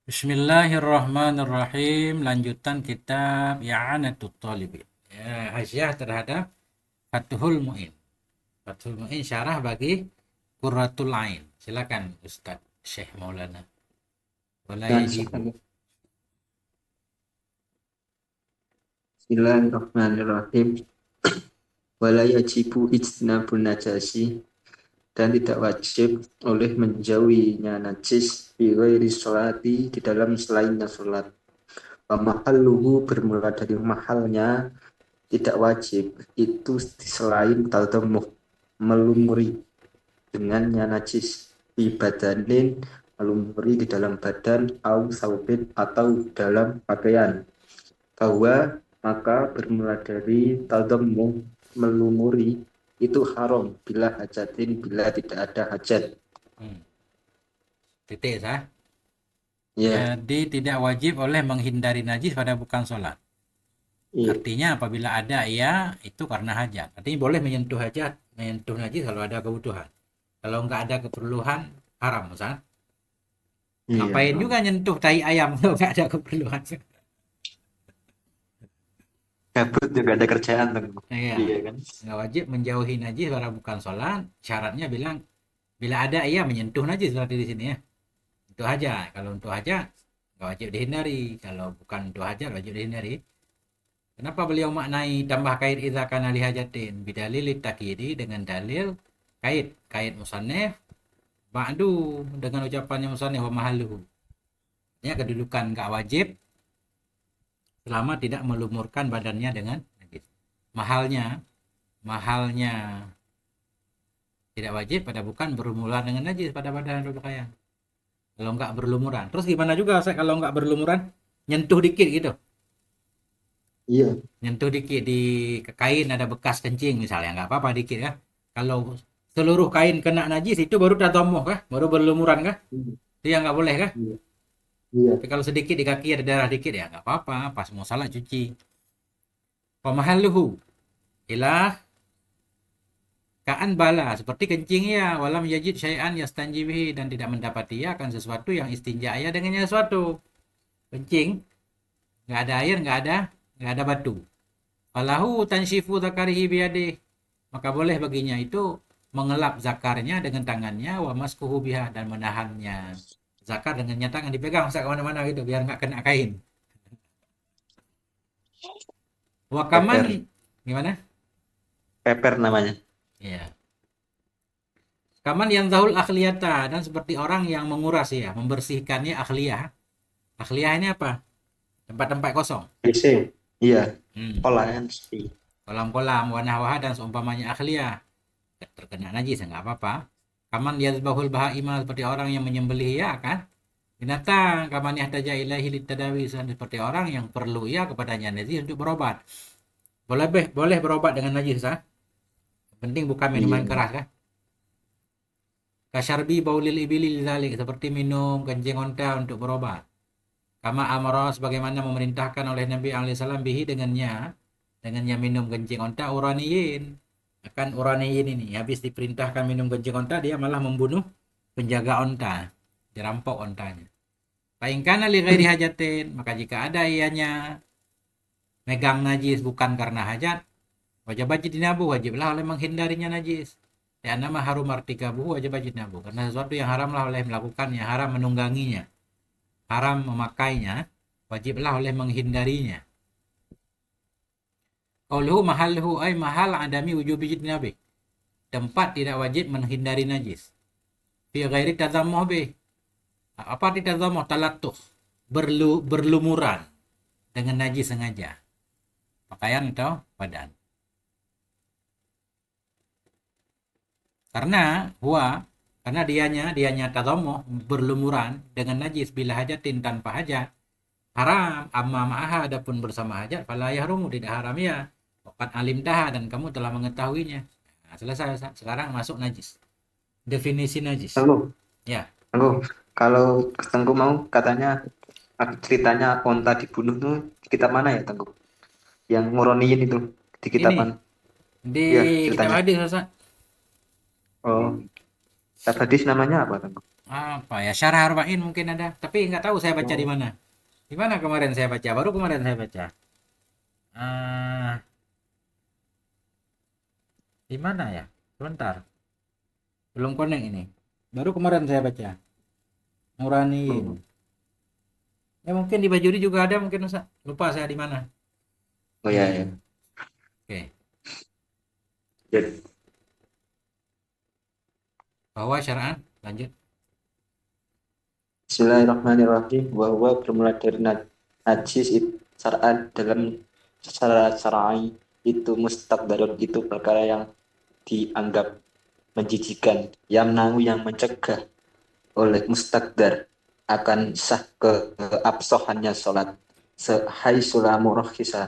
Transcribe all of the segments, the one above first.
Bismillahirrahmanirrahim. Lanjutan kitab I'anatul Talibin. Ya, hasyiah terhadap Fathul Mu'in. Fathul Mu'in syarah bagi Qurratul Ain. Silakan Ustaz Syekh Maulana. Wala Dan yajibu. Bismillahirrahmanirrahim. Wala yajibu ijtinabun najasi dan tidak wajib oleh menjauhinya najis bi ghairi sholati di dalam selainnya sholat. Wa mahalluhu bermula dari mahalnya tidak wajib itu selain taldamuh melumuri dengannya najis bi badanin melumuri di dalam badan au saubin atau dalam pakaian. Bahwa maka bermula dari tadammu melumuri itu haram bila hajatin bila tidak ada hajat. Hmm. Titik sah. Ya, Jadi tidak wajib oleh menghindari najis pada bukan sholat. iya, Artinya apabila ada ya itu karena hajat. Artinya boleh menyentuh hajat, menyentuh najis kalau ada kebutuhan. Kalau nggak ada keperluan haram, Ustaz. iya. Ngapain juga nyentuh tai ayam kalau nggak ada keperluan. Gabut juga ada kerjaan tuh. Iya, Iya kan? nggak wajib menjauhi najis pada bukan sholat. Syaratnya bilang bila ada ia menyentuh najis berarti di sini ya. Itu aja. Kalau untuk aja nggak wajib dihindari. Kalau bukan untuk aja wajib dihindari. Kenapa beliau maknai tambah kait idza kana li hajatin bidalil takidi dengan dalil kait musannef ba'du dengan ucapannya musannef wa mahalluhu. Ya kedudukan nggak wajib selama tidak melumurkan badannya dengan najis. Mahalnya mahalnya tidak wajib pada bukan berlumuran dengan najis pada badan berpakaian. Kalau nggak berlumuran. Terus gimana juga saya kalau nggak berlumuran? Nyentuh dikit gitu. Iya, Nyentuh dikit di kain ada bekas kencing misalnya. Nggak apa-apa dikit kan. Kalau seluruh kain kena najis itu baru tatomoh kah? Baru berlumuran kah? iya, Itu yang nggak boleh kah? iya, iya. Tapi kalau sedikit di kaki ada darah dikit ya nggak apa-apa. Pas mau salat cuci. Pemahaluhu ilah kaan bala seperti kencing ya walam yajid syai'an yastanji bihi dan tidak mendapati ya akan sesuatu yang istinja ya dengannya sesuatu. Kencing nggak ada air nggak ada batu falahu tanshifu zakarihi biadih maka boleh baginya itu mengelap zakarnya dengan tangannya wa maskuhu biha dan menahannya zakar dengan tangan dipegang usah kemana-mana gitu biar nggak kena kain wakaman Peper, gimana peper namanya. ya kaman yang zahul akhliyata dan seperti orang yang menguras ya membersihkannya akhliyah ini apa tempat-tempat kosong PC. Iya, hmm. Olayan spi. kolam-kolam warna wahah dan seumpamanya akhliyah terkena najis nggak apa-apa. Kaman yazbahul bahaima seperti orang yang menyembelih ya kan binatang kaman yahtaja ilaihi litadawi seperti orang yang perlu ya kepadanya najis untuk berobat. Boleh berobat dengan najis ah. Penting bukan minuman Iya. keras kan. Kasyarbi baulil ibili lidalik seperti minum kencing onta untuk berobat. Kama amara sebagaimana memerintahkan oleh Nabi alaihi salam bihi dengannya minum kencing onta uraniyin akan uraniyin ini habis diperintahkan minum kencing onta dia malah membunuh penjaga onta dirampok ontanya paingkana li ghairi hajatin maka jika ada ianya megang najis bukan karena hajat wajib jinabu wajiblah oleh menghindarinya najis ya nama harum artikabu wajib jinabu karena sesuatu yang haramlah oleh melakukannya haram menungganginya haram memakainya wajiblah oleh menghindarinya qauluhu mahalluhu ay mahal adami wujubi jinabi tempat tidak wajib menghindari najis fi ghairi tazammuh bih apa tidak tazammuh talatuh berlumuran dengan najis sengaja pakaian atau badan karena huwa karena dianya tazammuh berlumuran dengan najis bila hajatin tanpa hajat haram amma ma'aha adapun bersama hajat fala yahrumu tidak haram ya waqad alimtaha dan kamu telah mengetahuinya nah, selesai sekarang masuk najis definisi najis Tunggu, ya tunggu. Kalau Tengku mau katanya ceritanya onta dibunuh tuh di kitab mana ya Tengku? Yang nguroniin itu di kitab ini mana? di Iya, kitab ceritanya. hadis Ustaz. Oh, kitab hadis namanya apa Tengku? apa ya, Syarah Arba'in mungkin ada, tapi nggak tahu saya baca di Oh, mana. Di mana kemarin saya baca? Baru kemarin saya baca. Ah, di mana ya? Sebentar. Belum connect ini. Baru kemarin saya baca. Nuraniin. oh, Ya mungkin di Bajuri juga ada mungkin Ustaz. Lupa saya di mana. oh ya ya. Oke. Jadi, Bahwa syara'an lanjut. Bismillahirrahmanirrahim. Bahwa bermula dari najis syar'an dalam secara syar'i itu mustaqdarun itu perkara yang dianggap menjijikan, yamna'u yang mencegah oleh mustaqdar akan sah keabsahannya sholat sehai sulamu rohisa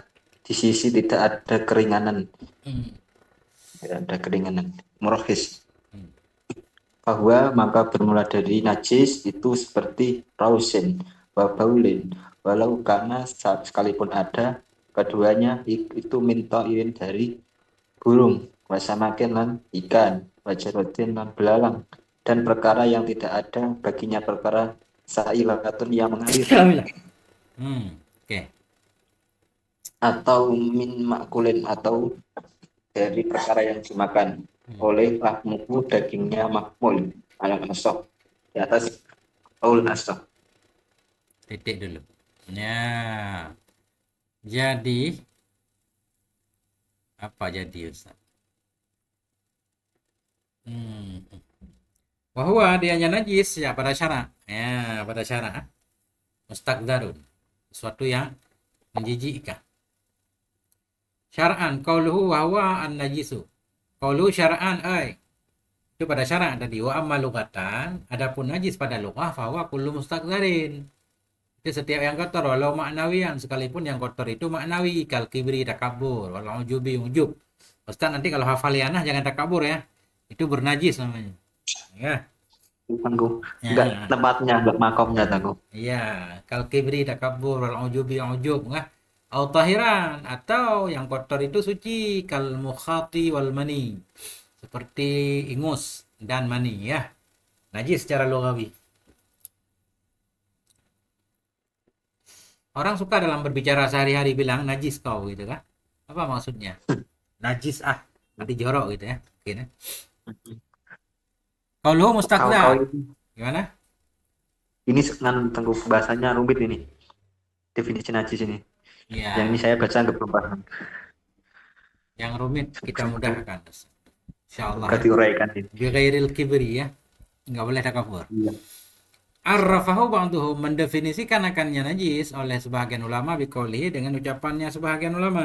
di sisi tidak ada keringanan, Hmm. tidak ada keringanan murahis, Hmm. bahwa maka bermula dari najis itu seperti rausin wabaulin walau karena sekalipun ada keduanya itu minta irin dari burung wasamakin lan ikan wajarotin lan belalang dan perkara yang tidak ada baginya perkara sailatun yang mengalir Alhamdulillah. Oke. atau min makulin atau dari perkara yang dimakan Hmm. oleh lahmuku dagingnya makmul alam asok di atas aul asok. Titik dulu. Ya. Jadi apa jadi Ustaz? Hmm. Bahwa dianya najis ya pada syarak. Ya, pada syarak. Mustaqdarun. Sesuatu yang menjijikkan. Syar'an qauluhu wa huwa an-najisu. Qaulu syar'an ay. Itu pada syarak tadi. Wa amma lughatan, adapun najis pada lughah fa huwa kullu mustaqdarin. Itu setiap yang kotor walau maknawian sekalipun yang kotor itu maknawi kal kibri takabur walau ujubi ujub. Ustaz nanti kalau hafalianah jangan takabur ya. Itu bernajis namanya. Ya. Tangguh enggak Ya. tempatnya enggak makomnya tangguh. Iya, kal kibri takabur wal ujubi ujub nggak? Au tahiran atau yang kotor itu suci kal mukhati wal mani. Seperti ingus dan mani ya. Najis secara logawi. Orang suka dalam berbicara sehari-hari bilang najis kau gitu kan. Apa maksudnya? Najis ah, nanti jorok gitu ya. Mungkin ya. Kalau Kau kau mustakdar. ini Gimana? tangguh bahasanya rumit ini definisi najis ini. Yang ini Ya, saya baca enggak belum paham. yang rumit kita mudahkan. Insyaallah Enggak ya. diuraikan ini. Bighairil kibri ya. Enggak boleh takabur. Iya. Arrafahu ba'duhum mendefinisikan akannya najis oleh sebahagian ulama biqaulihi dengan ucapannya sebahagian ulama.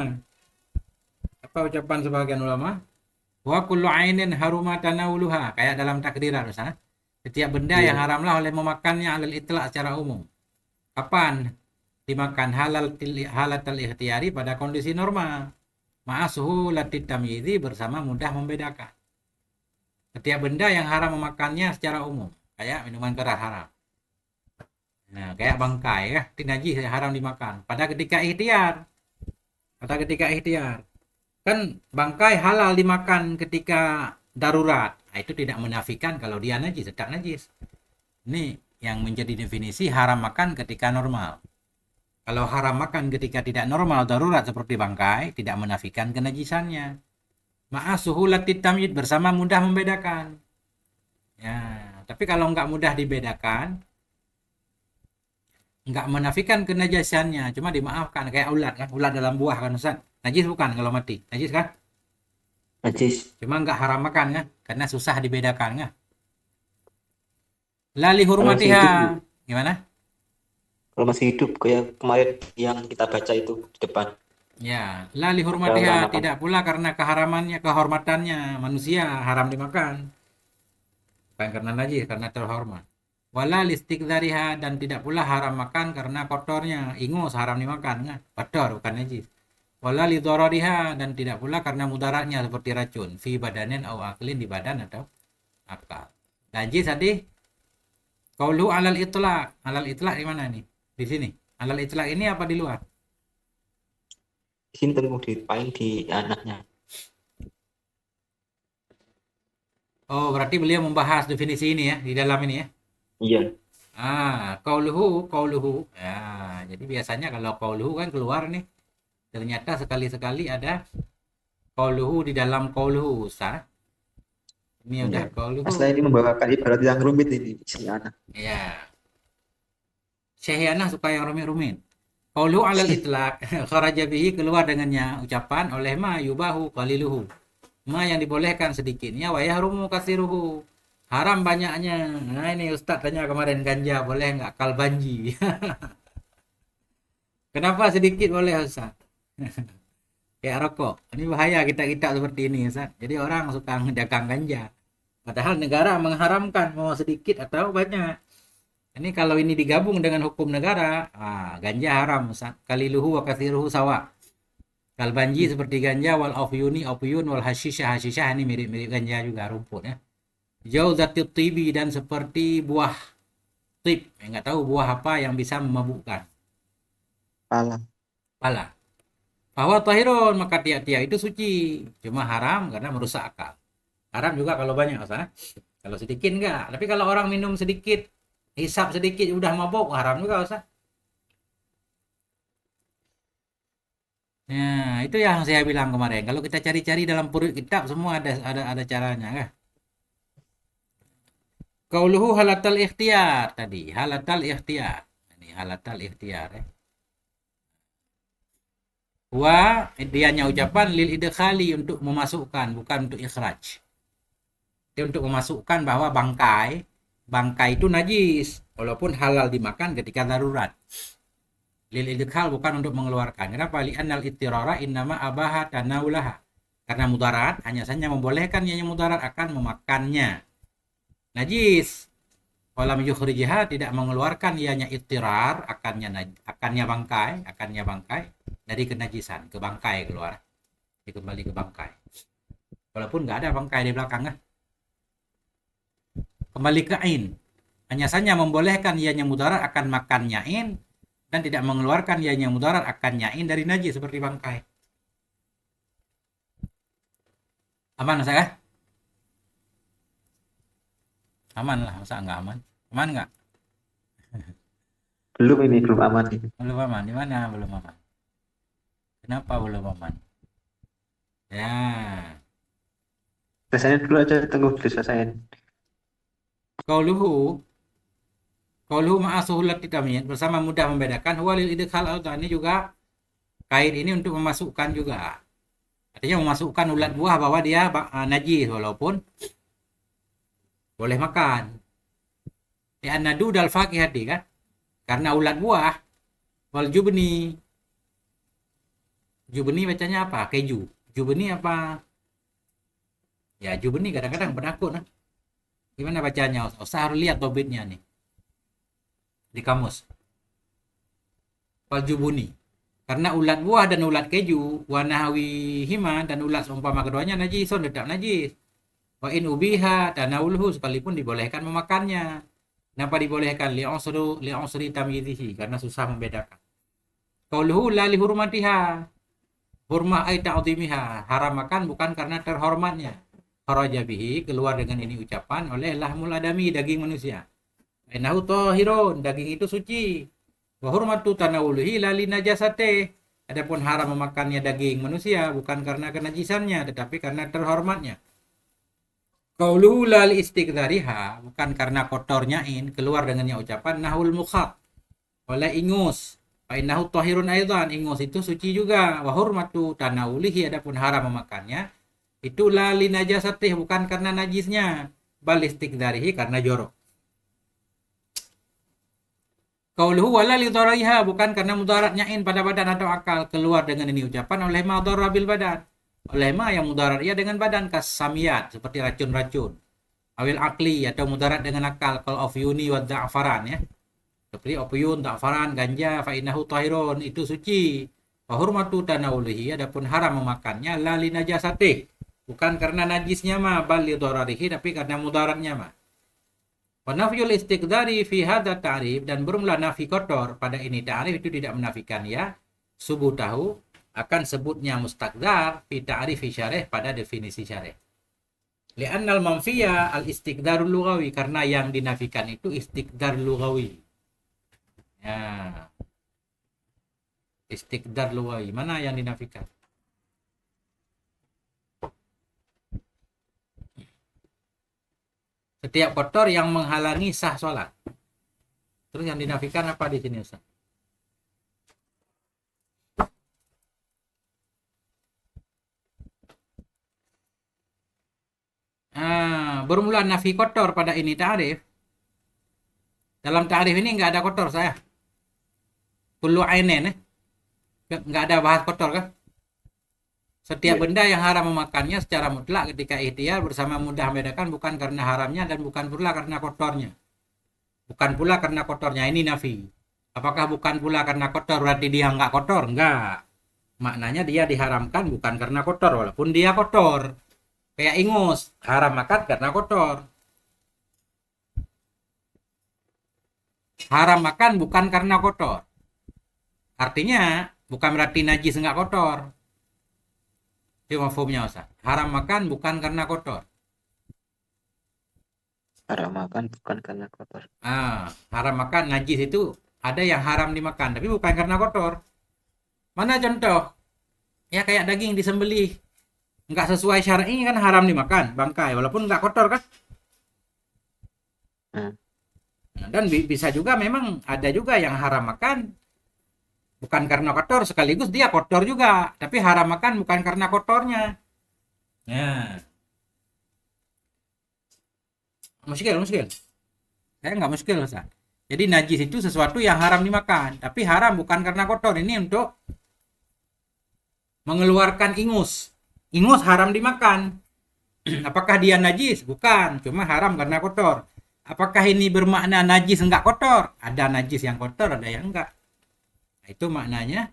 Apa ucapan sebahagian ulama? Wa kullu ainin haruma tanawuluha, kayak dalam takdiran misalnya. Setiap benda yang Iya. haramlah oleh memakannya alal itlaq secara umum. Kapan dimakan halatal ikhtiyari pada kondisi normal. Ma'asuhu latit tamyizi bersama mudah membedakan. Setiap benda yang haram memakannya secara umum, kayak minuman keras haram. Nah, kayak bangkai ya, itu najis haram dimakan. Pada ketika ikhtiar, kan bangkai halal dimakan ketika darurat. Nah, itu tidak menafikan kalau dia najis, tetap najis. Ini yang menjadi definisi haram makan ketika normal. Kalau haram makan ketika tidak normal darurat seperti bangkai, tidak menafikan kenajisannya. Ma'a suhulatit tamyid bersama mudah membedakan. Ya, tapi kalau nggak mudah dibedakan, nggak menafikan kenajasannya, cuma dimaafkan kayak ulat kan, ulat dalam buah kan Ustaz. Najis bukan kalau mati, najis kan? Najis. Cuma nggak haram makan kan, karena susah dibedakan kan. Lali Kalau masih hurmatiha, hidup, gimana? kalau masih hidup kayak kemarin yang kita baca itu di depan Ya, lali ada hurmatiha orang makan. tidak pula karena keharamannya, kehormatannya manusia haram dimakan. Bukan karena najis, karena terhormat. Wala listikdariha dan tidak pula haram makan karena kotornya, ingus haram dimakan kan? Kotor bukan najis. Wala lidororiha dan tidak pula karena mudaratnya seperti racun fi badanin au aklin di badan atau akal. Najis tadi qaulu alal itlaq. Alal itlaq di mana nih? Di sini. Alal itlaq ini apa di luar? Di sini temu di paling di anaknya. Oh, berarti beliau membahas definisi ini ya di dalam ini ya. Iya. Qauluhu. Ya, jadi biasanya kalau qauluhu kan keluar nih. Ternyata sekali-sekali ada qauluhu di dalam qauluhu. Sah. Ini Iya. udah qauluhu. Asal ini membawakan ibarat yang rumit ini si anak. Ya, Syekh suka yang rumit-rumit. Qauluhu alal itlaq. Kharaja bihi keluar dengannya ucapan oleh ma yubahu qaliluhu. Ma yang dibolehkan sedikitnya wa yahrumu kasiruhu. Haram banyaknya. Nah ini Ustaz tanya kemarin ganja boleh nggak kalbanji? Kenapa sedikit boleh Ustaz? Kayak rokok. Ini bahaya kita-kita seperti ini Ustaz. Jadi orang suka mendagang ganja. Padahal negara mengharamkan mau sedikit atau banyak. Ini kalau ini digabung dengan hukum negara, ganja haram Ustaz. Kaliluhu wa kathiruhu sawa. Kalbanji seperti ganja, wal opyun, wal hashisyah ini mirip-mirip ganja juga rumput ya. Jauzatit tibi dan seperti buah tib. Nggak tahu buah apa yang bisa memabukkan. Pala. Pala. Bahwa tahirun maka tiak-tiak itu suci. Cuma haram karena merusak akal. Haram juga kalau banyak Ustaz. Kalau sedikit enggak. Tapi kalau orang minum sedikit, hisap sedikit udah mabuk, haram juga Ustaz. Nah, itu yang saya bilang kemarin. Kalau kita cari-cari dalam purut kitab semua ada caranya kan. Qauluhu halatal ikhtiyar tadi, halatal ikhtiyar. Ini halatal ikhtiyar ya. Dianya ucapan lil idkhali untuk memasukkan, bukan untuk ikhraj. Dia untuk memasukkan bahwa bangkai itu najis walaupun halal dimakan ketika darurat. Lil idkhal bukan untuk mengeluarkan. Kenapa? Li'annal ittirara innama abaha tanawulaha. Karena mudarat hanya saja membolehkan yang mudarat akan memakannya. Najis. Walam yukhrijha tidak mengeluarkan ianya ittirar akannya bangkai dari kenajisan, ke bangkai keluar. Kembali ke bangkai. Walaupun nggak ada bangkai di belakangnya. Kembali ke ain. Hanya saja membolehkan ianya mudarat akan makannya ain dan tidak mengeluarkan ianya mudarat akan nyain dari najis seperti bangkai. Aman saya? Aman lah, masa nggak aman? Aman nggak? Belum aman ini. Belum aman. Di mana belum aman? Kenapa belum aman? Ya. Selesaiin dulu aja, tunggu diselesain. Qauluhu ma'asuhulat tamyiz bersama mudah membedakan walil idkhal al ini juga kait ini untuk memasukkan juga. Artinya memasukkan ulat buah bahwa dia najis walaupun boleh makan. Ya nadu dal fakihati kan? Karena ulat buah wal jubni bacanya apa? Keju. Jubni apa? Ya jubni kadang-kadang penakut nah. Gimana bacanya? Usah harus lihat tobitnya nih di kamus. Wal jubuni. Karena ulat buah dan ulat keju, wanahawi hima dan ulat seumpama keduanya najisun tetap najis. Wa in ubiha tanawulhu sekalipun dibolehkan memakannya. Kenapa dibolehkan? Li'usri tamyizihi karena susah membedakan. Qauluhu la li hurmatiha. Hurmah ay ta'zimiha. Haram makan bukan karena terhormatnya. Kharaja bihi keluar dengan ini ucapan oleh lahmul adami daging manusia. Innahu tahirun daging itu suci. Wa hurmatu tanawuluhi la li najasate. Adapun haram memakannya daging manusia bukan karena kenajisannya tetapi karena terhormatnya. Qauluhu la li istiqdariha bukan karena kotornya keluar dengannya ucapan nahul mukhat oleh ingus. Fa innahu tahirun aidan ingus itu suci juga. Wa hurmatu tanawulihi adapun haram memakannya itu la li najasatih bukan karena najisnya bal istiqdarihi karena jorok. Qauluhu wala li dharaiha bukan karena mudaratnya pada badan atau akal keluar dengan ini ucapan oleh ma dharra bil badan. Oleh ma yang mudarat ia dengan badan kasamiyat seperti racun-racun. Awil akli atau mudarat dengan akal kal opyuni wa da'faran ya. Seperti opyun, da'faran, ganja fa innahu tahirun itu suci. Wa hurmatu tanawulihi adapun haram memakannya la li najasatih bukan karena najisnya mah bal li dhararihi tapi karena mudaratnya mah. Wa nafyul istiqdari fi hadza ta'rif dan bermula nafi kotor pada ini ta'rif itu tidak menafikan ya subuh tahu akan sebutnya mustaqdar fi ta'rif syarih pada definisi syarih. Li'annal manfiya al-istiqdarul lughawi, karena yang dinafikan itu istiqdar lughawi. Ya, istiqdar lughawi. Mana yang dinafikan? Setiap kotor yang menghalangi sah sholat. Terus yang dinafikan apa di sini, Ustaz? Bermula nafi kotor pada ini ta'rif. Dalam ta'rif ini nggak ada kotor saya. Kullu ainen, nggak ada bahas kotor kan? Setiap Ya. benda yang haram memakannya secara mutlak ketika ikhtiar bersama mudah membedakan bukan karena haramnya dan bukan pula karena kotornya. Bukan pula karena kotornya, ini nafi. Apakah bukan pula karena kotor berarti dia nggak kotor? Nggak. Maknanya dia diharamkan bukan karena kotor, walaupun dia kotor. Kayak ingus, haram makan karena kotor. Haram makan bukan karena kotor. Artinya bukan berarti najis nggak kotor. Itu mafhumnya, Ustaz. Haram makan bukan karena kotor. Haram makan bukan karena kotor. Haram makan najis itu ada yang haram dimakan, tapi bukan karena kotor. Mana contoh? Ya kayak daging disembelih, nggak sesuai syar'i kan haram dimakan, bangkai, walaupun nggak kotor kan. Hmm. Dan bisa juga memang ada juga yang haram makan bukan karena kotor, sekaligus dia kotor juga, tapi haram makan bukan karena kotornya. Nah, muskil. Saya nggak muskil, Ustaz. Jadi najis itu sesuatu yang haram dimakan, tapi haram bukan karena kotor. Ini untuk mengeluarkan ingus. Ingus haram dimakan. Apakah dia najis? Bukan, cuma haram karena kotor. Apakah ini bermakna najis enggak kotor? Ada najis yang kotor, ada yang enggak. Nah, itu maknanya.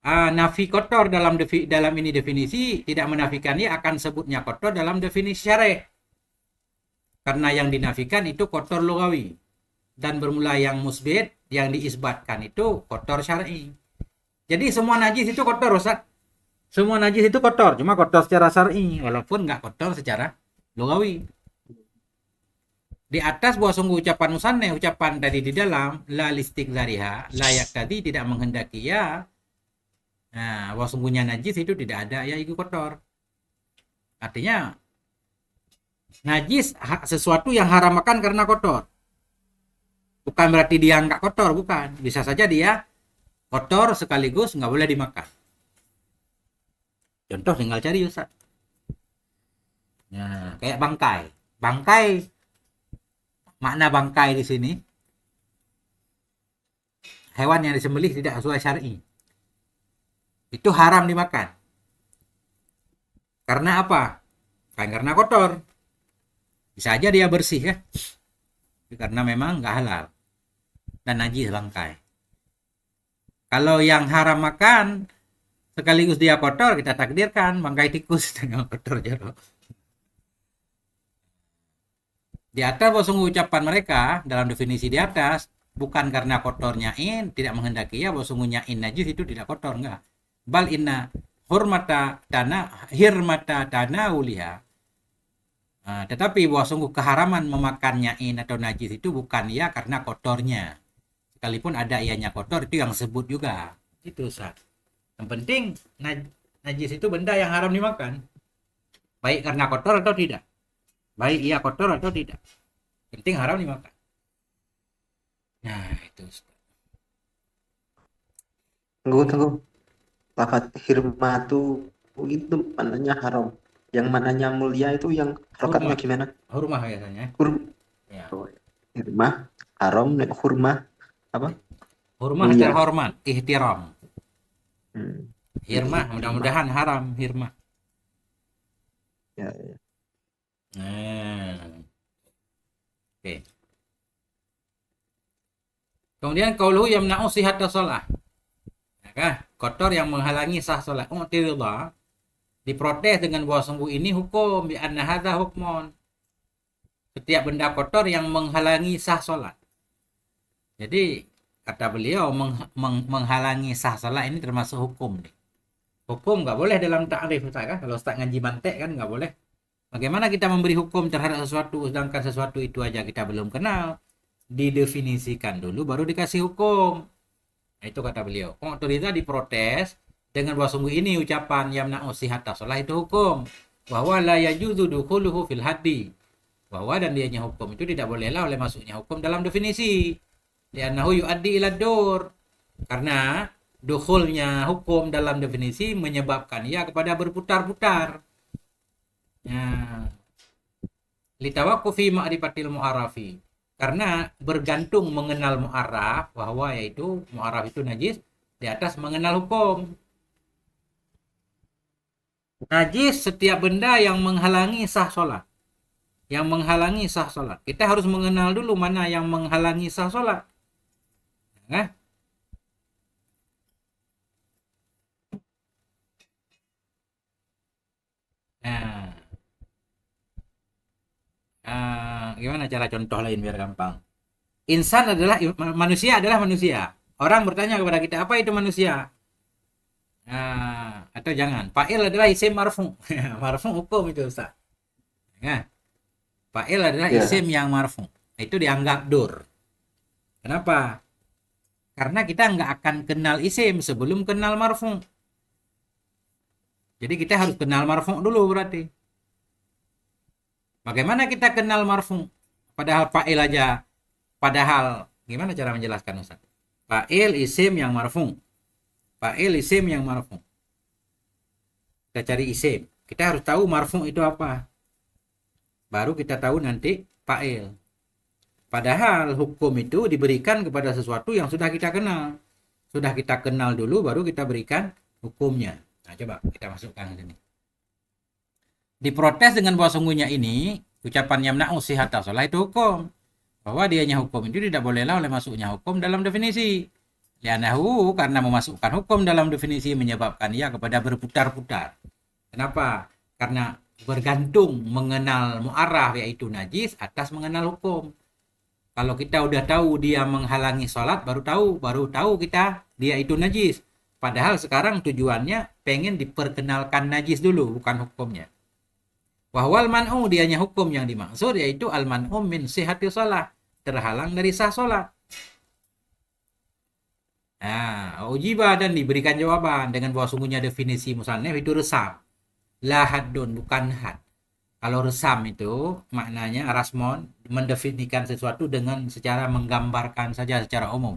Nafi kotor dalam ini definisi tidak menafikan dia akan sebutnya kotor dalam definisi syar'i. Karena yang dinafikan itu kotor lugawi. Dan bermula yang musbit, yang diisbatkan itu kotor syar'i. Jadi semua najis itu kotor, Ustaz. Semua najis itu kotor, cuma kotor secara syar'i, walaupun nggak kotor secara lugawi. Di atas bahwa sungguh ucapan musanne, ucapan tadi di dalam la listiqzariha, layak tadi tidak menghendaki ya. Nah, bahwa sungguhnya najis itu tidak ada ya itu kotor. Artinya najis sesuatu yang haram makan karena kotor. Bukan berarti dia nggak kotor, bukan. Bisa saja dia kotor sekaligus nggak boleh dimakan. Contoh tinggal cari, Ustaz. Nah, kayak bangkai. Bangkai, makna bangkai di sini hewan yang disembelih tidak sesuai syar'i. Itu haram dimakan. Karena apa? Kan karena kotor. Bisa aja dia bersih ya. Karena memang nggak halal. Dan najis bangkai. Kalau yang haram makan sekaligus dia kotor, kita takdirkan bangkai tikus dengan kotor jorok. Di atas bahwa ucapan mereka dalam definisi di atas bukan karena kotornya tidak menghendaki ya bahwa sungguhnya najis itu tidak kotor, enggak. Bal inna hirmata dana uliha. Tetapi bahwa sungguh keharaman memakannya atau najis itu bukan ya karena kotornya. Sekalipun ada ianya kotor itu yang sebut juga. Itu, Ustaz. Yang penting najis itu benda yang haram dimakan. Baik karena kotor atau tidak. Baik ia kotor atau tidak. Penting haram dimakan. Nah, itu, Ustaz. Tunggu. Lafaz hirmatu itu mananya haram. Yang mananya mulia itu yang harokatnya gimana? Hurmah biasanya. Ya. Hirmah, haram, hurmah, apa? Hurmah Mulia. terhormat, ihtiram. Hirmah, Hirmah. mudah-mudahan haram hirmah. Ya. Oke. Kemudian qauluhu yamna'u sihhatas shalah. Kotor yang menghalangi sah salat. Mu'tiridha diprotes dengan bahwa sungguh ini hukum bi anna hadza hukmun. Setiap benda kotor yang menghalangi sah salat. Jadi kata beliau menghalangi sah salat ini termasuk hukum nih. Hukum nggak boleh dalam ta'rif Ustaz kan? Kalau Ustaz ngaji mantek kan nggak boleh. Bagaimana kita memberi hukum terhadap sesuatu sedangkan sesuatu itu aja kita belum kenal? Didefinisikan dulu baru dikasih hukum. Nah, itu kata beliau. Otorita diprotes dengan bahwa sungguh ini ucapan yamna'u sihhatas shalah itu hukum. Bahwa la yajuzu dukhuluhu fil haddi. Bahwa dan dianya hukum itu tidak bolehlah oleh masuknya hukum dalam definisi. Li'annahu yuaddi ila dur. Karena dukhulnya hukum dalam definisi menyebabkan ia kepada berputar-putar. Nah, litawaqqufi ma'rifatil mu'arafi. Karena bergantung mengenal mu'araf, bahwa yaitu mu'araf itu najis di atas mengenal hukum. Najis setiap benda yang menghalangi sah sholat. Yang menghalangi sah sholat. Kita harus mengenal dulu mana yang menghalangi sah sholat. Nah, gimana cara contoh lain biar gampang? Insan adalah manusia adalah manusia. Orang bertanya kepada kita, apa itu manusia? Atau jangan. Fa'il adalah isim marfu. Marfu hukum itu Ustaz. Nah, fa'il adalah Ya, isim yang marfu. Itu dianggap dur. Kenapa? Karena kita nggak akan kenal isim sebelum kenal marfu. Jadi kita harus kenal marfu dulu berarti. Bagaimana kita kenal marfu? Padahal fa'il aja. Padahal gimana cara menjelaskan Ustaz? Fa'il isim yang marfu. Fa'il isim yang marfu. Kita cari isim. Kita harus tahu marfu itu apa. Baru kita tahu nanti fa'il. Padahal hukum itu diberikan kepada sesuatu yang sudah kita kenal. Sudah kita kenal dulu baru kita berikan hukumnya. Nah, coba kita masukkan ke sini. Diprotes dengan bahwa sungguhnya ini ucapan yamna'u sihhatas shalah itu hukum. Bahwa dianya hukum itu tidak bolehlah oleh masuknya hukum dalam definisi. Lianahu karena memasukkan hukum dalam definisi menyebabkan ia kepada berputar-putar. Kenapa? Karena bergantung mengenal mu'arraf yaitu najis atas mengenal hukum. Kalau kita udah tahu dia menghalangi sholat baru tahu kita dia itu najis. Padahal sekarang tujuannya pengen diperkenalkan najis dulu bukan hukumnya. Wahwal man'u dianya hukum yang dimaksud yaitu al man'u min sihhati shalah, terhalang dari sah sholat. Nah, ujiba dan diberikan jawaban dengan bahwa sungguhnya definisi musannaf itu resam. La haddun bukan had. Kalau resam itu maknanya rasmon mendefinisikan sesuatu dengan secara menggambarkan saja secara umum.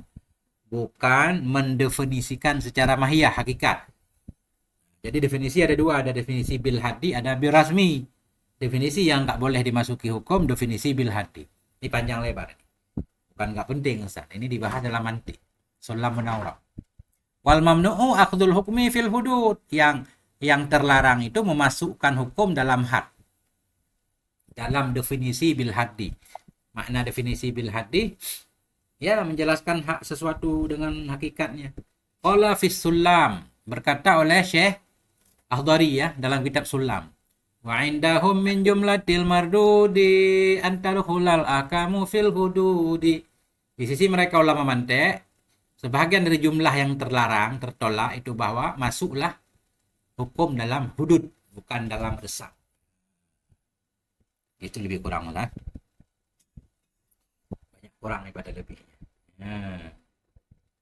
Bukan mendefinisikan secara mahiyah hakikat. Jadi definisi ada dua, ada definisi bil haddi, ada bil rasmi. Definisi yang nggak boleh dimasuki hukum, definisi bil haddi. Ini panjang lebar. Bukan nggak penting Ustaz. Ini dibahas dalam mantik. Sulam munawwar. Wal mamnu'u akhdul hukmi fil hudud. Yang terlarang itu memasukkan hukum dalam had. Dalam definisi bil haddi. Makna definisi bil haddi ya menjelaskan hak sesuatu dengan hakikatnya. Qala fis sulam, berkata oleh Syekh Akhdari ya dalam kitab Sulam. Wa indahum min jumlatil mardudi antal hulal akamu fil hududi. Di sisi mereka ulama mantek, sebahagian dari jumlah yang terlarang, tertolak itu bahwa masuklah hukum dalam hudud, bukan dalam resam. Itu lebih kurang lah. Banyak kurang daripada lebihnya.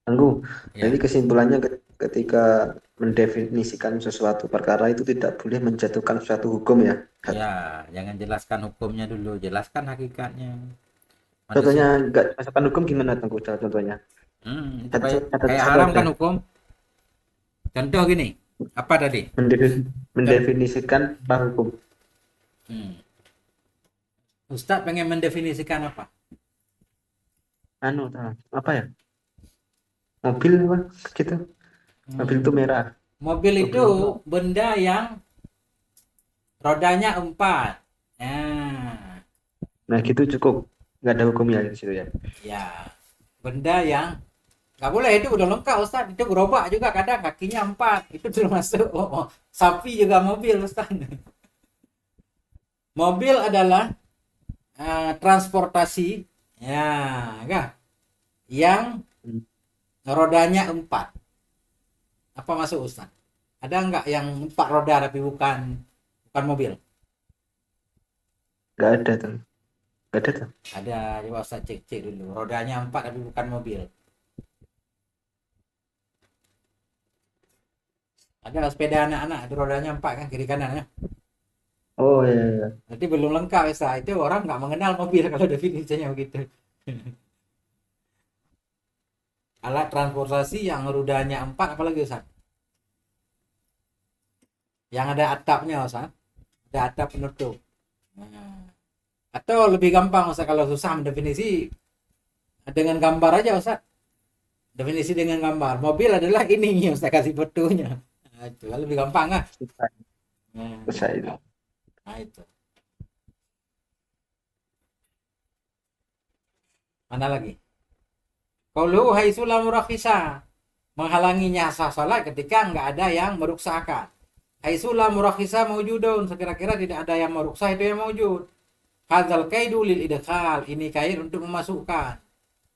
Anggu. Ya. Jadi kesimpulannya ketika mendefinisikan sesuatu perkara itu tidak boleh menjatuhkan suatu hukum ya. Ya, jangan jelaskan hukumnya dulu, jelaskan hakikatnya. Manusia. Contohnya nggak masukkan hukum gimana Tengku? Contohnya? Itu kayak haram kan hukum. Contoh gini, apa tadi? Mendefinisikan hukum. Ustadz pengen mendefinisikan apa? Apa ya? Mobil apa gitu. Mobil itu merah. Mobil itu benda yang rodanya 4. Nah gitu cukup. Nggak ada hukumnya di situ ya. Ya, benda yang nggak boleh itu udah lengkap Ustaz. Itu gerobak juga kadang kakinya 4. Itu termasuk sapi juga mobil Ustaz. Mobil adalah transportasi ya kan? Yang rodanya 4. Apa masuk Ustaz? Ada nggak yang 4 roda tapi bukan mobil? Nggak ada tuh. Nggak ada tuh. Ada, coba Ustaz cek dulu. Rodanya 4 tapi bukan mobil. Ada sepeda anak-anak, itu rodanya 4 kan kiri kanan ya. Oh iya, iya. Nanti belum lengkap Ustaz. Itu orang nggak mengenal mobil kalau definisinya begitu. Alat transportasi yang rodanya 4 apalagi Ustaz? Yang ada atapnya Ustaz. Ada atap penutup. Nah, atau lebih gampang Ustaz kalau susah mendefinisi dengan gambar aja Ustaz. Definisi dengan gambar. Mobil adalah ini Ustaz kasih fotonya. Nah, itu kan lebih gampang kan? Susah, Nah, susah itu. nah itu. Mana lagi? Qauluhu haitsu la murakhisa. Menghalanginya sah salat ketika nggak ada yang meruksahkan. Haitsu la murakhisa maujudun. Sekira-kira tidak ada yang meruksah itu yang maujud. Hadzal kaidu lil idkhal. Ini kait untuk memasukkan.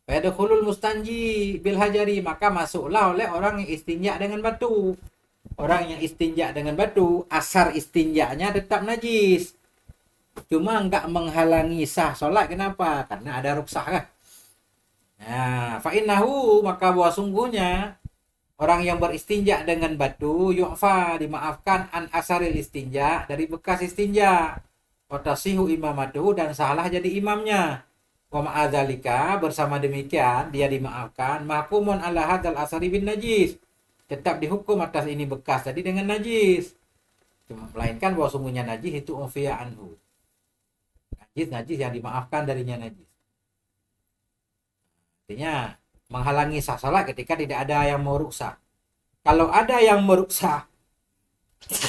Fayadkhulul mustanji bil hajari, maka masuklah oleh orang yang istinja dengan batu. Orang yang istinja dengan batu, asar istinjanya tetap najis. Cuma nggak menghalangi sah sholat. Kenapa? Karena ada ruksah kan. Nah, fa'innahu, maka bahwa sungguhnya orang yang beristinja dengan batu yu'fa, dimaafkan an asaril istinja, dari bekas istinja. Watasihu imamatuhu, dan salah jadi imamnya. Wa ma'adzalika, bersama demikian dia dimaafkan mahkumun ala hadzal asari bin najis, tetap dihukum atas ini bekas tadi dengan najis. Cuma melainkan bahwa sungguhnya najis itu ufiya anhu. Najis yang dimaafkan darinya najis. Artinya menghalangi sah salat ketika tidak ada yang meruksa. Kalau ada yang meruksa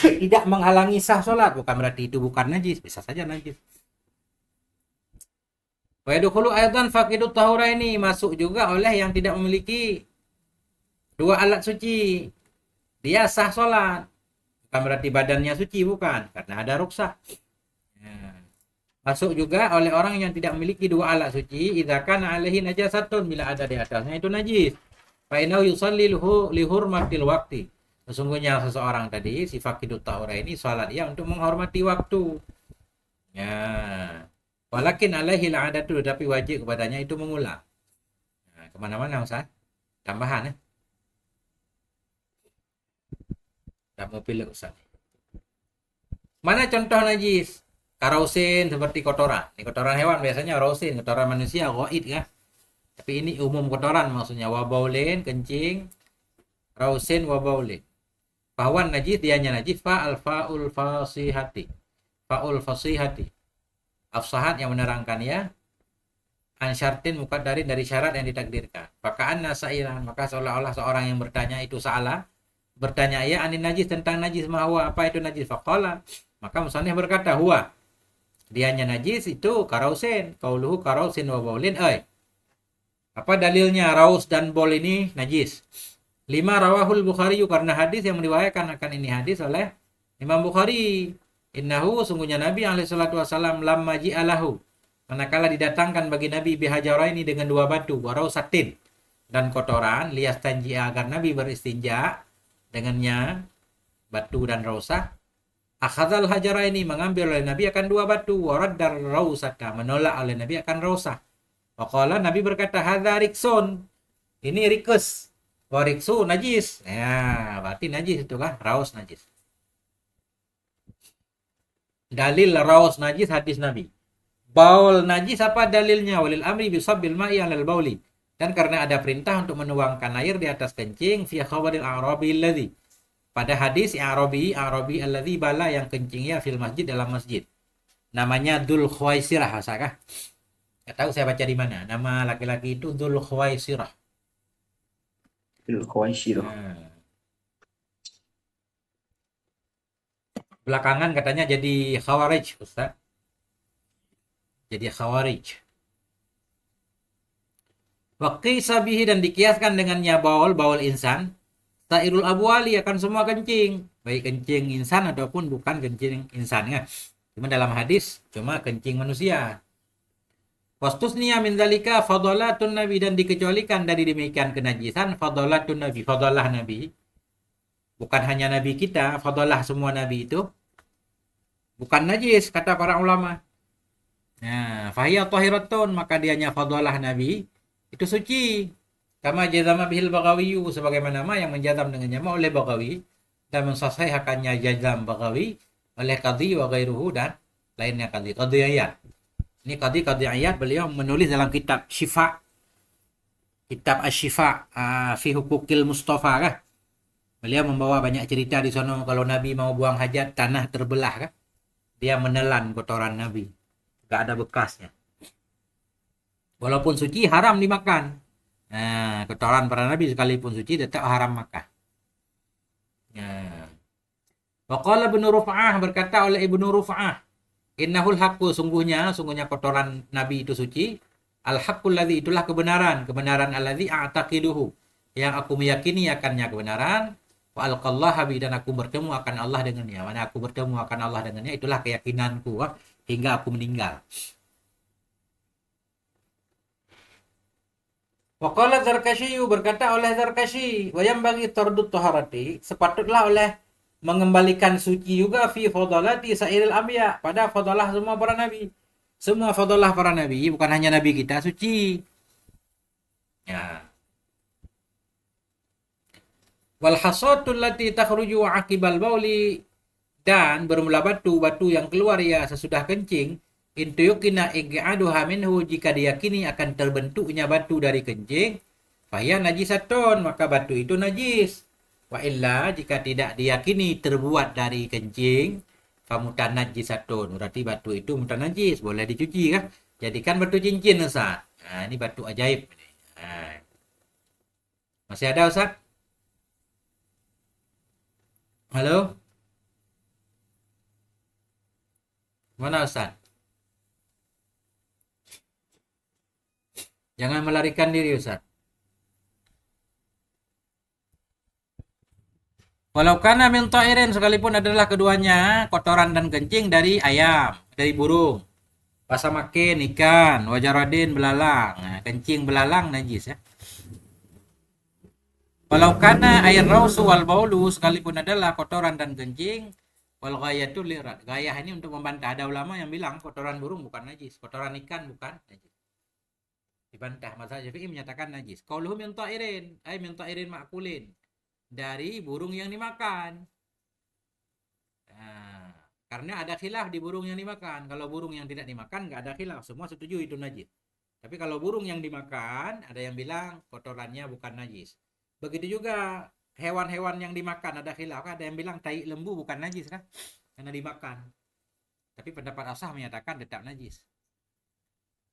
tidak menghalangi sah salat, bukan berarti itu bukan najis, bisa saja najis. Wa yadkhulu aidan faqidut tahuraini, masuk juga oleh yang tidak memiliki 2 alat suci. Dia sah salat. Bukan berarti badannya suci, bukan, karena ada ruksah. Ya. Masuk juga oleh orang yang tidak memiliki 2 alat suci, idza kana alaihi najasatun, bila ada di atasnya itu najis. Fa innahu yusalli li hurmatil waqti. Sesungguhnya seseorang tadi si faqidut tahuraini salat ia untuk menghormati waktu. Ya. Walakin alaihi al'adatu, tapi wajib kepadanya itu mengulang. Nah, kemana-mana Ustaz? Tambahan ya? Tak mau pilih Ustaz. Mana contoh najis? Karausin seperti kotoran. Ini kotoran hewan biasanya rausin, kotoran manusia ghaid ya. Tapi ini umum kotoran maksudnya, wabaulin, kencing, rausin wabaulin. Fahuan najis, dianya najis, fa'al fa'ul fasihati. Fa'ul fasihati. Afsahat yang menerangkan ya, an syartin mukaddarin, dari syarat yang ditakdirkan. Fakaan nasailan, maka seolah-olah seorang yang bertanya itu salah. Bertanya ya anin najis, tentang najis, mahwa, apa itu najis? Faqala, maka musannif berkata huwa, dianya najis itu karausin, qauluhu karausin wa baulin. Apa dalilnya raus dan bol ini najis? 5 rawahul Bukhari, karena hadis yang meriwayatkan akan ini hadis oleh Imam Bukhari. Innahu, sungguhnya Nabi alaihi salatu wasallam, lamma ji'alahu, manakala didatangkan bagi Nabi bihajaraini, dengan 2 batu, warausatin, dan kotoran, liyastanji, agar Nabi beristinja dengannya, batu dan rausah. Akhadzal hajaraini, mengambil oleh Nabi akan 2 batu, waraddar rausata, menolak oleh Nabi akan rausah. Waqala, Nabi berkata, hadza riksun, ini rikus, wa riksu najis. Ya, berarti najis itu kan, raus najis. Dalil raus najis hadis Nabi. Baul najis apa dalilnya? Walil amri bisabbil ma'i 'alal bauli. Dan karena ada perintah untuk menuangkan air di atas kencing, fi khabaril a'rabi alladhi, pada hadis a'rabi alladhi bala, yang kencingnya fil masjid, dalam masjid. Namanya Dzul Khuwaisirah, kah? Enggak tahu saya baca di mana. Nama laki-laki itu Dzul Khuwaisirah. Nah, belakangan katanya jadi Khawarij, Ustaz. Jadi Khawarij. Waqi sabihi, dan dikiaskan dengannya baul insan, sairul abwali, akan semua kencing, baik kencing insan ataupun bukan kencing insan ya. Cuma dalam hadis cuma kencing manusia. Wastusniya min dzalika fadalatun nabi, dan dikecualikan dari demikian kenajisan fadalatun nabi, fadalah nabi, bukan hanya nabi kita, fadalah semua nabi itu bukan najis kata para ulama. Nah, fahiya tahiratun, maka dianya fadalah nabi itu suci. Kama jazama bihil Baghawi, sebagaimana yang menjazam dengannya oleh Baghawi dan mensahihkannya jazam Baghawi oleh Qadhi wa ghairuhu dan lainnya Qadhi Iyad. Ini Qadhi Iyad beliau menulis dalam kitab Syifa, kitab Asy-Syifa fi Hukukil Mustafa kan. Beliau membawa banyak cerita di sana kalau Nabi mau buang hajat tanah terbelah kan. Dia menelan kotoran Nabi. Gak ada bekasnya. Walaupun suci haram dimakan. Nah, kotoran para nabi sekalipun suci tetap haram makan. Nah. Waqala Ibnu Rufa'ah, berkata oleh Ibnu Rufa'ah, innahul haqqu, sungguhnya kotoran nabi itu suci. Al haqqul ladzi, itulah kebenaran alladzi a'taqiduhu, yang aku meyakini akannya kebenaran. Wa alqallaha bi, dan aku bertemu akan Allah dengannya. Mana aku bertemu akan Allah dengannya, itulah keyakinanku hingga aku meninggal. Waqala Zarkashi, berkata oleh Zarkashi, wa bagi tardut taharati, sepatutlah oleh mengembalikan suci juga fi fadalati sairil anbiya, pada fadalah semua para nabi. Semua fadalah para nabi, bukan hanya nabi kita suci. Ya. Wal hasatul lati takhruju aqibal bauli, dan bermula batu yang keluar ya sesudah kencing, intu yukina iqaduha minhu, jika diyakini akan terbentuknya batu dari kencing, faya najisatun, maka batu itu najis. Wa illa, jika tidak diyakini terbuat dari kencing, famutanajjisatun, berarti batu itu mutanajis, boleh dicuci kan. Jadikan batu cincin Ustaz. Nah, ini batu ajaib. Nah. Masih ada Ustaz? Halo? Mana Ustaz? Jangan melarikan diri Ustaz. Walau kana min ta'irin, sekalipun adalah keduanya kotoran dan kencing dari ayam, dari burung. Pasamakin ikan, wajaradin belalang. Nah, kencing belalang najis ya. Walau kana air rausu wal baulu, sekalipun adalah kotoran dan kencing, wal ghayatu lirat. Gayah ini untuk membantah, ada ulama yang bilang kotoran burung bukan najis, kotoran ikan bukan najis. Dibantah, mazhab Syafi'i menyatakan najis. Qauluhu min ta'irin, ay min ta'irin ma'kulin, dari burung yang dimakan. Nah, karena ada khilaf di burung yang dimakan. Kalau burung yang tidak dimakan nggak ada khilaf, semua setuju itu najis. Tapi kalau burung yang dimakan, ada yang bilang kotorannya bukan najis. Begitu juga hewan-hewan yang dimakan, ada khilaf, ada yang bilang tai lembu bukan najis kan, karena dimakan. Tapi pendapat asah menyatakan tetap najis.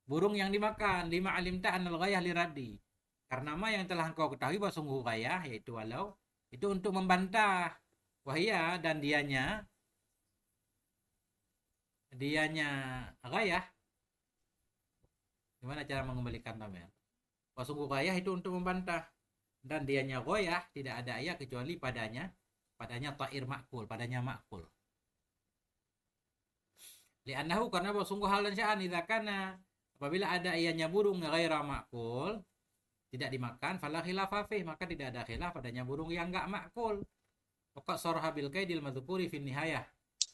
Burung yang dimakan, lima alimta anal ghayah liradi, karena yang telah engkau ketahui bahwa sungguh ghayah, yaitu walau, itu untuk membantah wahya, dan dianya ghayah. Gimana cara mengembalikan tamir? Bahwa sungguh ghayah itu untuk membantah, dan dianya ghayah, tidak ada ayat kecuali padanya ta'ir makul, padanya makul. Li'annahu, karena bahwa sungguh hal dan sya'an, idza kana, apabila ada ayatnya burung ghaira makul, tidak dimakan, fala khilafa fih, maka tidak ada khilaf padanya burung yang enggak makul. Waqad sarha bil qaidil madhkuri fi nihayah,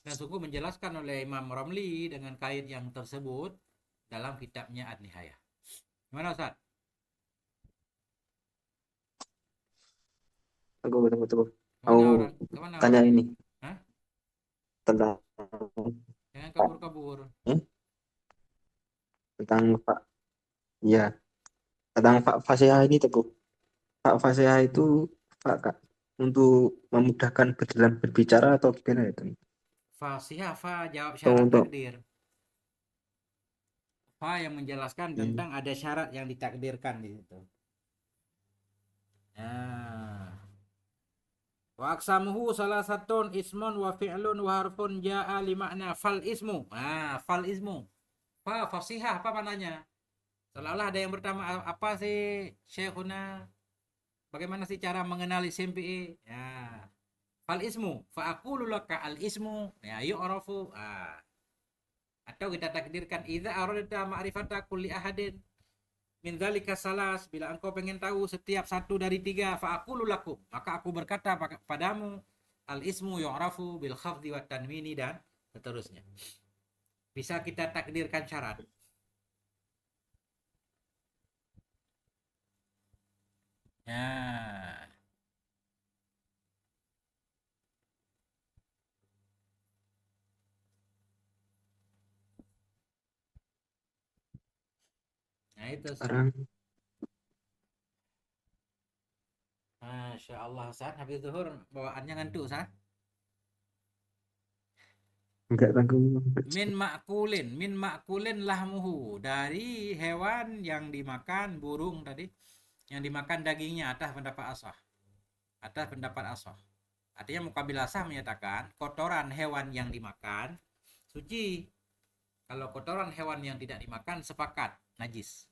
dan sungguh menjelaskan oleh Imam Ramli dengan kait yang tersebut dalam kitabnya An-Nihayah. Gimana Ustaz? Tunggu. Kemana Mau orang? Kemana tanya orang? ini Hah? tentang Jangan kabur-kabur. eh, tentang Pak, ya, tentang Pak Fasihah ini Teguh. Pak Fasihah itu Pak Kak, untuk memudahkan dalam berbicara atau gimana itu? Fasihah, fa jawab Atau syarat untuk takdir. Fa yang menjelaskan tentang ada syarat yang ditakdirkan di situ. Nah, wa aksamuhu salah satun ismun wa fi'lun wa harfun ja'a li makna fal ismu. Fal ismu. Fa fasihah apa maknanya? Seolah-olah ada yang pertama, apa sih Syekhuna? Bagaimana sih cara mengenali SMPE? Ya. Fal ismu, fa aqulu laka al ismu, ya yu'rafu. Atau kita takdirkan idza aradta ma'rifata kulli ahadin, min dzalika salas, bila engkau pengen tahu setiap satu dari tiga, fa aqulu lakum, maka aku berkata padamu, al ismu yu'rafu bil khafdi wat tanwini, dan seterusnya. Bisa kita takdirkan syarat. Ya. Nah itu Ustaz. Sekarang Masya Allah Ustaz, habis zuhur bawaannya ngantuk Ustaz. enggak tanggung. Min makulin lahmuhu, dari hewan yang dimakan, burung tadi yang dimakan dagingnya, atas pendapat asah. Atas pendapat asah. Artinya Muqabil asah menyatakan kotoran hewan yang dimakan suci. Kalau kotoran hewan yang tidak dimakan sepakat najis.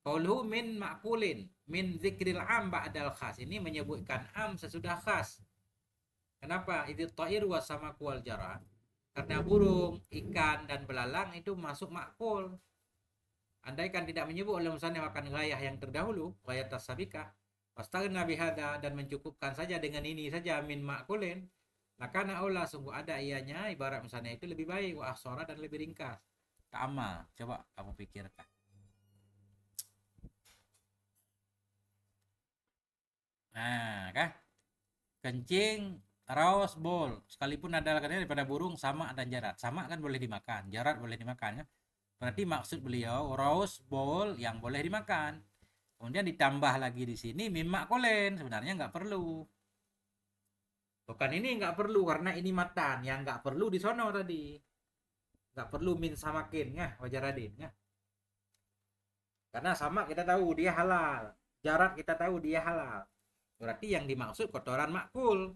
Qauluhu min makulin min zikril am ba'dal khas, ini menyebutkan am sesudah khas. Kenapa? Itu ta'ir wa samaku wal jarad. Karena burung, ikan, dan belalang itu masuk makul. Andaikan tidak menyebut oleh musannif akan ghayah yang terdahulu, ghayat tasabikah, wastaghna bihadza, dan mencukupkan saja dengan ini saja min makulin, maka naula sungguh ada ianya ibarat musannif itu lebih baik, wa ahsara, dan lebih ringkas. Ta'amal, coba kamu pikirkan. Nah, kan? Kencing, raus, bol, sekalipun ada katanya daripada burung, sama dan jarat. Sama kan boleh dimakan, jarat boleh dimakan kan? Berarti maksud beliau raus, bol yang boleh dimakan. Kemudian ditambah lagi di sini mimak kolen, sebenarnya nggak perlu. Bukan ini nggak perlu karena ini matan, yang nggak perlu di sono tadi. Nggak perlu min samakin ya, wajaradin ya. Karena sama kita tahu dia halal, jarat kita tahu dia halal. Berarti yang dimaksud kotoran makul.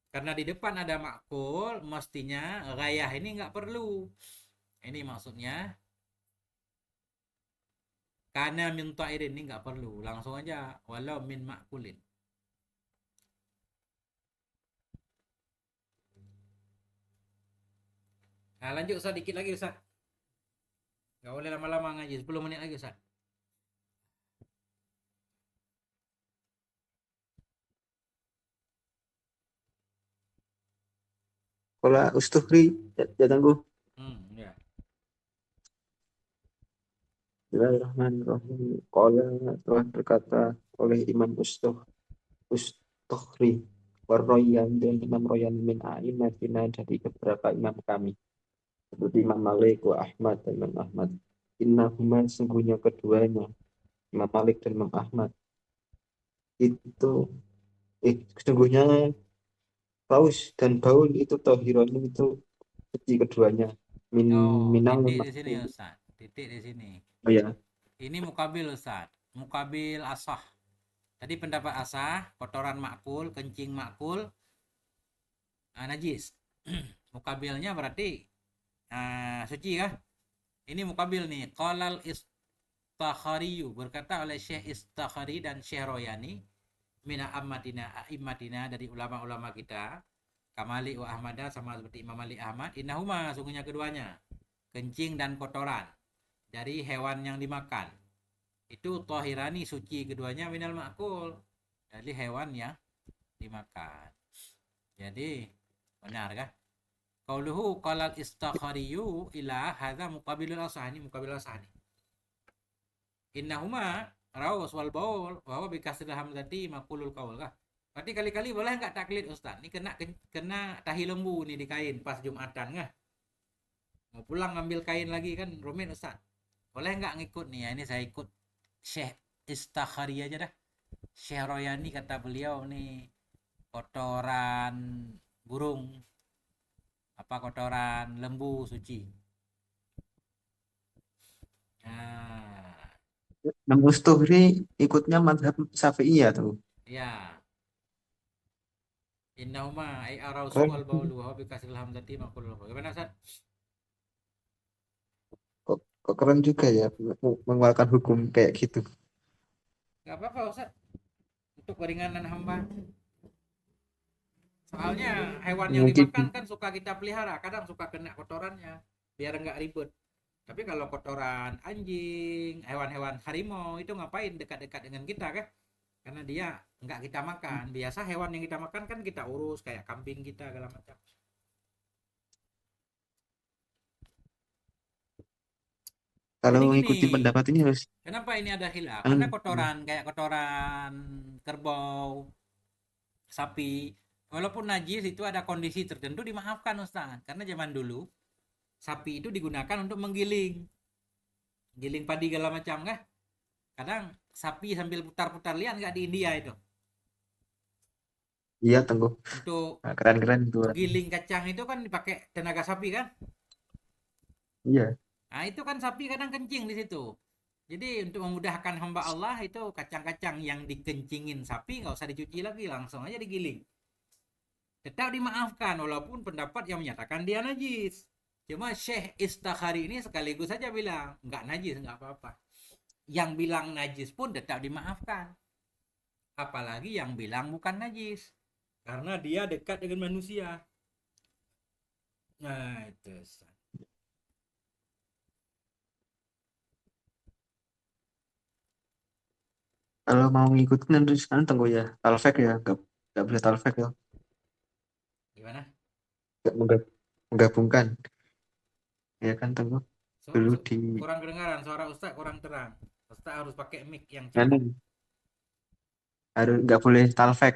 Karena di depan ada makul, mestinya gayah ini nggak perlu. Ini maksudnya karena min ta'irin ini nggak perlu, langsung aja walau min makulin. Nah lanjut Ustaz, dikit lagi Ustaz. Nggak boleh lama-lama ngaji, 10 menit lagi Ustaz. Qala Ustuhri, ya tangguh. Ya. Bismillahirrahmanirrahim. Qala, telah berkata oleh Imam Ustuhri, Warroyan, dan Imam Royan min a'immatina, dari beberapa imam kami, seperti Imam Malik wa Ahmad, dan Imam Ahmad. Innahuma, sungguhnya keduanya, Imam Malik dan Imam Ahmad, itu sesungguhnya paus dan baul itu tohiron, itu suci keduanya, Oh, minal titik di sini makhluk. Ustaz. Titik di sini. Oh ya, Ini mukabil Ustaz. Mukabil asah. Tadi pendapat asah, kotoran makul, kencing makul, najis. Mukabilnya berarti suci kah? Ini mukabil nih. Qalal Istakhariyu, berkata oleh Syekh Istakhari dan Syekh Royani, mina ammatina dari ulama-ulama kita, Kamali wa Ahmada, sama seperti Imam Ali Ahmad, innahuma, sungguhnya keduanya, kencing dan kotoran dari hewan yang dimakan, itu tohirani, suci keduanya, minal makul, dari hewan yang dimakan. Jadi benar kah? Qauluhu qalal istakhariyu ila hadza muqabilul asah, ini muqabilul asah nih. Innahuma raus wal baul wa huwa bi kasril hamzati maqulul qaul kah? Berarti kali-kali boleh enggak taklid Ustaz? Ini kena tahi lembu nih di kain pas Jumatan kah? Mau pulang ngambil kain lagi kan rumit Ustaz. Boleh enggak ngikut nih? Ya ini saya ikut Syekh Istakhari aja dah. Syekh Royani kata beliau nih kotoran burung, apa kotoran lembu suci. Nah, Imam Ustuhri ikutnya madhab Syafi'iyah tuh. ya. Innahuma ay arausu Keren. wal baulu wa bi kasril hamzati maqulul. Gimana Ustaz? Kok keren juga ya mengeluarkan hukum kayak gitu. Enggak apa-apa Ustaz. Untuk keringanan hamba. Soalnya hewan yang Mungkin dimakan kan suka kita pelihara, kadang suka kena kotorannya. Biar enggak ribet. Tapi kalau kotoran anjing, hewan-hewan harimau itu ngapain dekat-dekat dengan kita kan? Karena dia nggak kita makan. Biasa hewan yang kita makan kan kita urus kayak kambing kita segala macam. Kalau Jadi gini, ngikutin pendapat ini harus kenapa ini ada khilaf? kan, Karena kotoran kayak kotoran kerbau, sapi, walaupun najis itu ada kondisi tertentu dimaafkan Ustaz. Karena zaman dulu sapi itu digunakan untuk menggiling, giling padi segala macam kan. Kadang sapi sambil putar-putar lihat nggak di India itu iya Tengku. untuk Nah, keren-keren itu. giling kacang itu kan dipakai tenaga sapi kan. Iya. Nah itu kan sapi kadang kencing di situ. Jadi untuk memudahkan hamba Allah itu kacang-kacang yang dikencingin sapi nggak usah dicuci lagi, langsung aja digiling. Tetap dimaafkan walaupun pendapat yang menyatakan dia najis. Cuma Syekh Istakhari ini sekaligus saja bilang nggak najis, nggak apa-apa. Yang bilang najis pun tetap dimaafkan. Apalagi yang bilang bukan najis. Karena dia dekat dengan manusia. Nah itu. Kalau mau ngikutin harus kan Tengku ya. Talfek ya. Nggak bisa talfek ya. Gimana? Nggak menggabungkan. Ya kan Tengku. Dulu di Kurang kedengaran suara Ustaz kurang terang. Ustaz harus pakai mic yang mana cepat. harus nggak boleh talfek.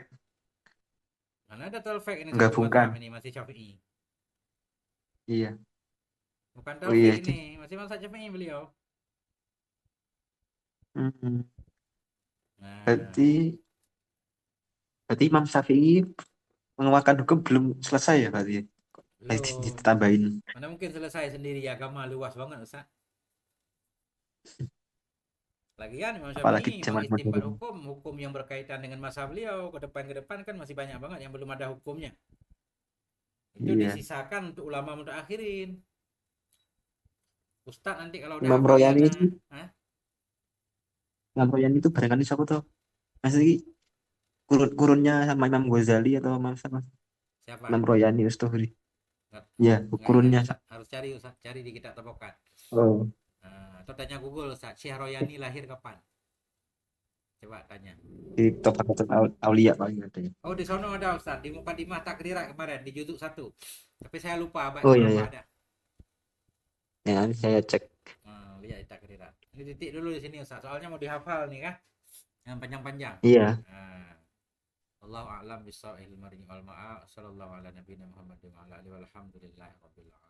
Mana ada talfek ini satu mazhab Menggabungkan. ini masih Syafi'i. Iya. Bukan Oh talfik iya. ini, masih mazhab Syafi'i beliau. Hmm. Nah, Berarti berarti Imam Syafi'i mengeluarkan hukum belum selesai ya berarti. Masih belum. ditambahin. Mana mungkin selesai sendiri agama luas banget Ustaz. Lagian Imam Apalagi Syafi'i mau zaman istinbat modern. hukum yang berkaitan dengan masa beliau ke depan kan masih banyak banget yang belum ada hukumnya. Itu Iya. disisakan untuk ulama mutakhirin. Ustaz nanti kalau udah Imam hafal Royani yana, itu, hah? Imam Royani itu barangkali siapa tuh? Masih kurunnya sama Imam Ghazali atau Imam siapa? Siapa? Imam Royani Ustahri. Nggak, Ya, nggak ingat kurunnya. Ustaz. Harus cari Ustaz, cari di kitab Tabokat. Oh, Atau tanya Google Ustaz, Syekh Royani lahir kapan? Coba tanya. di Topatul Aulia paling ada ya. Oh, di sono ada Ustaz, di Mukadimah Takrirat kemarin di juzuk 1. Tapi saya lupa abad Oh iya keberapa ya. ada. Ya, nanti saya cek. Lihat di Takrirat. Ini titik dulu di sini Ustaz, soalnya mau dihafal nih kan. Yang panjang-panjang. Iya. Nah, Allahu a'lam bishawab. Ilmu wal ma'a. Sallallahu ala nabiyina Muhammad wa ala alihi walhamdulillahi rabbil alamin.